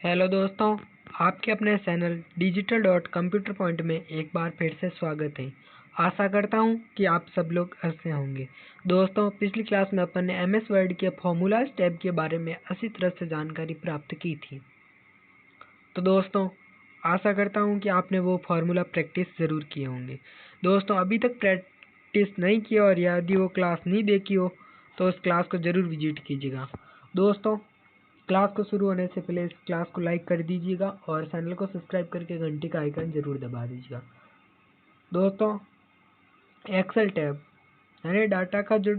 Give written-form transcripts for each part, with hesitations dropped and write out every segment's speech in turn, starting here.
Hello दोस्तों, आपके अपने channel digital dot computer point में एक बार फिर से स्वागत है। आशा करता हूं कि आप सब लोग अच्छे होंगे। दोस्तों, पिछली क्लास में अपन ने एमएस वर्ड के फॉर्मूलाज टैब के बारे में अच्छी तरह से जानकारी प्राप्त की थी। तो दोस्तों, आशा करता हूं कि आपने वो फार्मूला प्रैक्टिस ज़रूर किए होंगे। दोस्तों, अभी तक प्रैक्टिस नहीं की और यदि वो क्लास नहीं देखी हो तो उस क्लास को ज़रूर विजिट कीजिएगा। दोस्तों, क्लास को शुरू होने से पहले इस क्लास को लाइक कर दीजिएगा और चैनल को सब्सक्राइब करके घंटी का आइकन जरूर दबा दीजिएगा। दोस्तों, एक्सेल टैब यानी एक्सेल का जो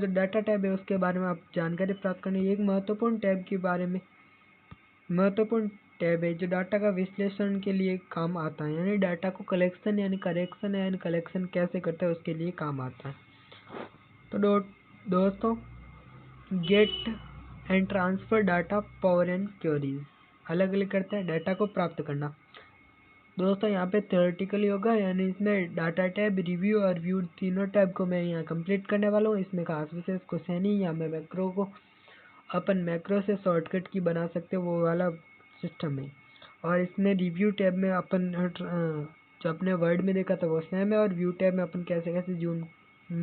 डाटा टैब है उसके बारे में आप जानकारी प्राप्त करने एक महत्वपूर्ण टैब के बारे में महत्वपूर्ण टैब है जो डाटा का विश्लेषण के लिए काम आता है, यानी डाटा को कलेक्शन कैसे करते हैं उसके लिए काम आता है। तो दोस्तों, get and transfer data power and queries अलग अलग करते हैं डाटा को प्राप्त करना। दोस्तों, यहाँ पे थ्योरेटिकली होगा, यानी इसमें डाटा टैब, रिव्यू और व्यू तीनों टैब को मैं यहाँ कंप्लीट करने वाला हूँ। इसमें खास विशेष कुछ है नहीं। यहाँ में मैक्रो को अपन मैक्रो से शॉर्टकट की बना सकते हैं, वो वाला सिस्टम है। और इसमें रिव्यू टैब में अपन जो अपने वर्ड में देखा था वो सेम है, और व्यू टैब में अपन कैसे कैसे जूम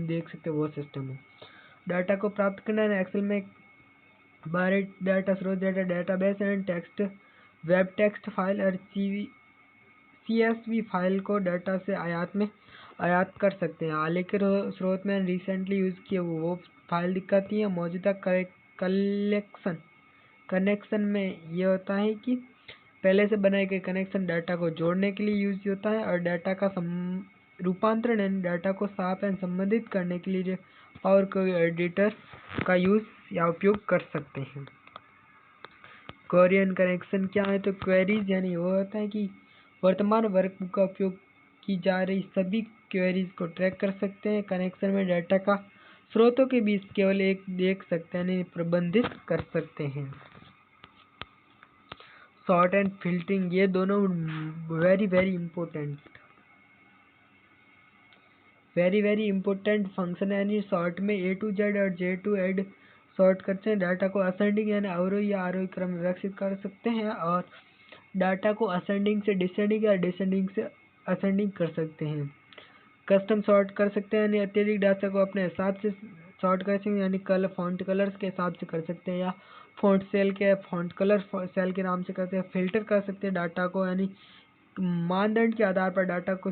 देख सकते हैं वो सिस्टम है। डाटा को प्राप्त करना है एक्सेल में बारे डाटा स्रोत database and text web text file और CSV फाइल को डाटा से आयात कर सकते हैं। हाल के स्रोत में रिसेंटली यूज़ किए वो फाइल दिखाती है। मौजूदा कनेक्शन में ये होता है कि पहले से बनाए गए कनेक्शन डाटा को जोड़ने के लिए यूज होता है, और डाटा का रूपांतरण यानी डाटा को साफ एंड संबंधित करने के लिए पावर क्वेरी एडिटर का यूज या उपयोग कर सकते हैं। क्वेरी एंड कनेक्शन क्या है? तो क्वेरीज यानी वो होता है कि वर्तमान वर्कबुक का उपयोग की जा रही सभी क्वेरीज को ट्रैक कर सकते हैं। कनेक्शन में डाटा का स्रोतों के बीच केवल एक देख सकते हैं, यानी प्रबंधित कर सकते हैं। सॉर्ट एंड फिल्टरिंग ये दोनों वेरी इंपॉर्टेंट फंक्शन है, यानी सॉर्ट में A to Z और J to Z सॉर्ट करते हैं। डाटा को असेंडिंग यानी अवरोही या आरोही क्रम में व्यवस्थित कर सकते हैं, और डाटा को असेंडिंग से डिसेंडिंग या डिसेंडिंग से असेंडिंग कर सकते हैं। कस्टम सॉर्ट कर सकते हैं, यानी अत्यधिक डाटा को अपने हिसाब से सॉर्ट कर सकते हैं, यानी फॉन्ट कलर्स के हिसाब से कर सकते हैं, या फॉन्ट कलर सेल के नाम से करते हैं। फिल्टर कर सकते हैं डाटा को, यानी मानदंड के आधार पर डाटा को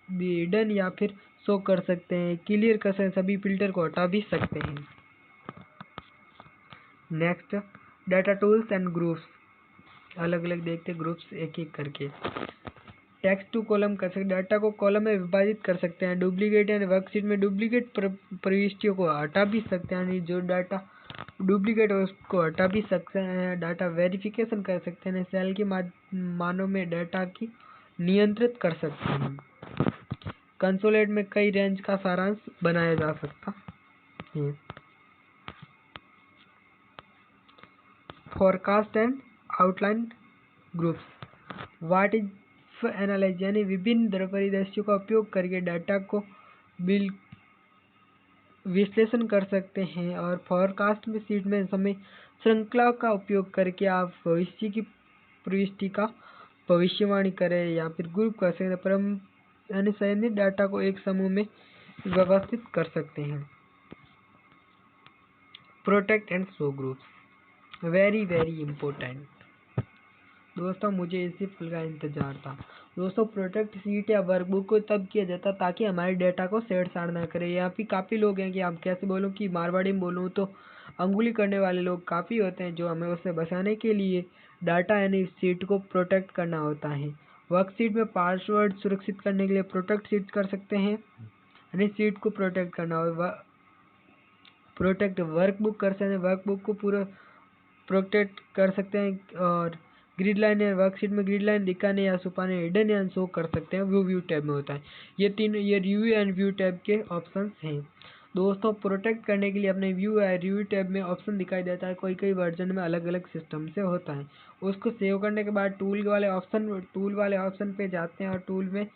हिडन या फिर शो कर सकते हैं। क्लियर कर सकते हैं, सभी फिल्टर को हटा भी सकते हैं। Next, data tools and groups अलग अलग देखते हैं, ग्रुप्स एक एक करके। टेक्स्ट टू कॉलम कर सकते, डाटा को कॉलम में विभाजित कर सकते हैं। डुप्लीकेट यानी वर्कशीट में डुप्लीकेट प्रविष्टियों को हटा भी सकते हैं, यानी जो डाटा डुप्लीकेट है उसको हटा भी सकते हैं। डाटा वेरिफिकेशन कर सकते हैं, सेल के मानों में डाटा की नियंत्रित कर सकते हैं। कंसोलेट में कई रेंज का सारांश बनाया जा सकता है। Forecast and outline groups what is analyse यानी विभिन्न परिदृश्यों का उपयोग करके डाटा को विश्लेषण कर सकते हैं। और फोरकास्ट में सीट में समय श्रृंखला का उपयोग करके आप भविष्य की प्रविष्टि का भविष्यवाणी करें या फिर ग्रुप कर सकते हैं, यानी चयनित डाटा को एक समूह में व्यवस्थित कर सकते हैं। Protect and show groups very important. दोस्तों, मुझे इसी फल का इंतजार था। दोस्तों, प्रोटेक्ट सीट या वर्कबुक को तब किया जाता ताकि हमारे डेटा को छेड़छाड़ ना करे। यहाँ पे काफ़ी लोग हैं कि आप कैसे बोलूँ कि मारवाड़ी में बोलूँ तो अंगुली करने वाले लोग काफ़ी होते हैं, जो हमें उससे बचाने के लिए डाटा यानी सीट को प्रोटेक्ट करना होता है। वर्कशीट में पासवर्ड सुरक्षित करने के लिए प्रोटेक्ट सीट कर सकते हैं, यानी सीट को प्रोटेक्ट करना। और प्रोटेक्ट वर्कबुक कर सकते हैं, वर्कबुक को पूरा प्रोटेक्ट कर सकते हैं। और ग्रिड लाइन या वर्कशीट में ग्रिड लाइन दिखाने या छुपाने, हिडन या शो कर सकते हैं, वो व्यू टैब में होता है। ये रिव्यू एंड व्यू टैब के ऑप्शंस हैं। दोस्तों, प्रोटेक्ट करने के लिए अपने व्यू या रिव्यू टैब में ऑप्शन दिखाई देता है, कोई वर्जन में अलग अलग सिस्टम से होता है। उसको सेव करने के बाद टूल वाले ऑप्शन पे जाते हैं, और टूल में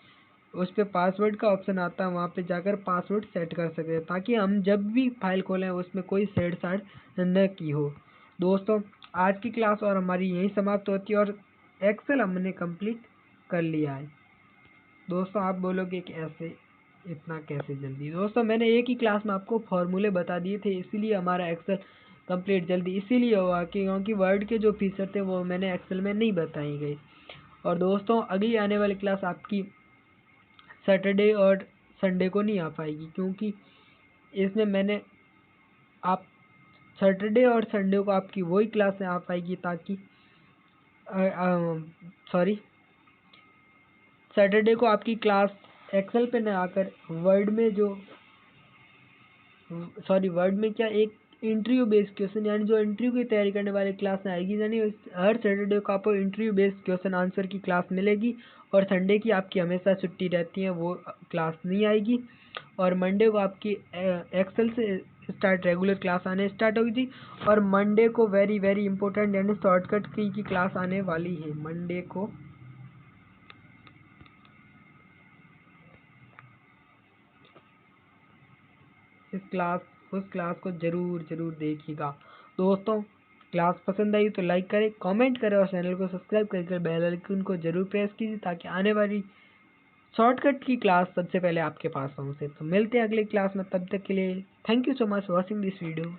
उस पर पासवर्ड का ऑप्शन आता है, वहाँ पे जाकर पासवर्ड सेट कर सकते हैं ताकि हम जब भी फाइल खोलें उसमें कोई छेड़छाड़ न की हो। दोस्तों, आज की क्लास और हमारी यहीं समाप्त होती है और एक्सेल हमने कंप्लीट कर लिया है। दोस्तों आप बोलोगे कि ऐसे इतना कैसे जल्दी? दोस्तों मैंने एक ही क्लास में आपको फॉर्मूले बता दिए थे, इसीलिए हमारा एक्सेल कंप्लीट जल्दी इसीलिए हुआ कि क्योंकि वर्ड के जो फीचर थे वो मैंने एक्सेल में नहीं बताए गए। और दोस्तों अगली आने वाली क्लास आपकी सैटरडे और संडे को नहीं आ पाएगी, क्योंकि इसमें मैंने आप सैटरडे और संडे को आपकी वही क्लास आ पाएगी ताकि सॉरी सैटरडे को आपकी क्लास एक्सेल पे न आकर वर्ड में जो वर्ड में क्या एक इंटरव्यू बेस्ड क्वेश्चन यानी जो इंटरव्यू की तैयारी करने वाली क्लास में आएगी, यानी हर सैटरडे को आपको इंटरव्यू बेस्ड क्वेश्चन आंसर की क्लास मिलेगी और संडे की आपकी हमेशा छुट्टी रहती है, वो क्लास नहीं आएगी। और मंडे को आपकी एक्सेल से स्टार्ट रेगुलर क्लास आने स्टार्ट होगी थी और मंडे को वेरी वेरी इंपॉर्टेंट यानी शॉर्टकट की क्लास आने वाली है मंडे को। उस क्लास को जरूर देखिएगा। दोस्तों क्लास पसंद आई तो लाइक करें, कमेंट करें और चैनल को सब्सक्राइब करके बेल आइकन को जरूर प्रेस कीजिए ताकि आने वाली शॉर्टकट की क्लास सबसे पहले आपके पास पहुंचे। तो मिलते हैं अगली क्लास में, तब तक के लिए thank you so much watching this video.